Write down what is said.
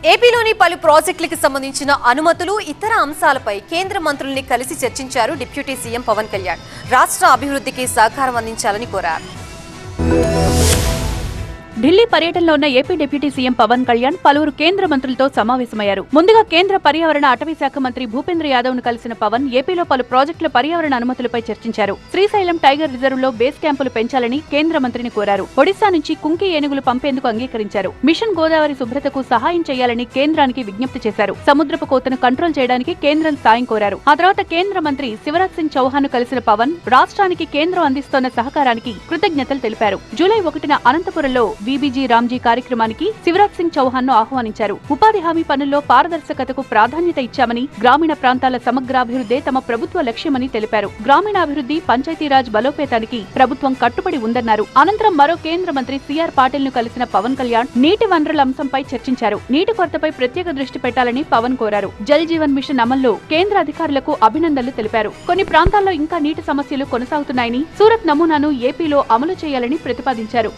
ఏపీలోని పలు ప్రాజెక్టులకు సంబంధించిన అనుమతులు ఇతర అంశాలపై కేంద్ర మంత్రుల్ని కలిసి చర్చించారు డిప్యూటీ సీఎం పవన్ కళ్యాణ్. రాష్ట్ర అభివృద్ధికి సహకారం అందించాలని కోరారు. ఢిల్లీ పర్యటనలో ఉన్న AP deputy CM Pawan Kalyan పలువురు కేంద్ర మంత్రులతో సమావేశమయ్యారు. ముందుగా కేంద్ర పర్యావరణ అటవీ శాఖ మంత్రి భూపేంద్ర యాదవ్ ను కలిసిన పవన్ ఏపీలో పలు ప్రాజెక్టుల పర్యావరణ అనుమతులపై చర్చించారు. శ్రీశైలం టైగర్ రిజర్వ్ లో బేస్ క్యాంపులు పెంచాలని కేంద్ర మంత్రిని కోరారు. ఒడిశా నుంచి కుంకి ఏనుగులు పంపేందుకు అంగీకరించారు. మిషన్ గోదావరి శుభ్రతకు సహాయం చేయాలని కేంద్రానికి విజ్ఞప్తి చేశారు. సముద్రపు కోతను కంట్రోల్ చేయడానికి కేంద్రం సాయం కోరారు. ఆ తర్వాత కేంద్ర మంత్రి శివరాజ్ సింగ్ చౌహాన్ ను కలిసిన పవన్ రాష్ట్రానికి కేంద్రం అందిస్తోన్న సహకారానికి కృతజ్ఞతలు తెలిపారు. జూలై 1న అనంతపురంలో వీబీజీ రామ్జీ కార్యక్రమానికి శివరాజ్ సింగ్ చౌహాన్ ను ఆహ్వానించారు. ఉపాధి హామీ పనుల్లో పారదర్శకతకు ప్రాధాన్యత ఇచ్చామని, గ్రామీణ ప్రాంతాల సమగ్రాభివృద్ధే తమ ప్రభుత్వ లక్ష్యమని తెలిపారు. గ్రామీణాభివృద్ధి, పంచాయతీరాజ్ బలోపేతానికి ప్రభుత్వం కట్టుబడి ఉందన్నారు. అనంతరం మరో కేంద్ర మంత్రి సిఆర్ పాటిల్ ను కలిసిన పవన్ కళ్యాణ్ నీటి వనరుల అంశంపై చర్చించారు. నీటి కొరతపై ప్రత్యేక దృష్టి పెట్టాలని పవన్ కోరారు. జల్ జీవన్ మిషన్ అమల్లో కేంద్ర అధికారులకు అభినందనలు తెలిపారు. కొన్ని ప్రాంతాల్లో ఇంకా నీటి సమస్యలు కొనసాగుతున్నాయని, సూరత్ నమూనాను ఏపీలో అమలు చేయాలని ప్రతిపాదించారు.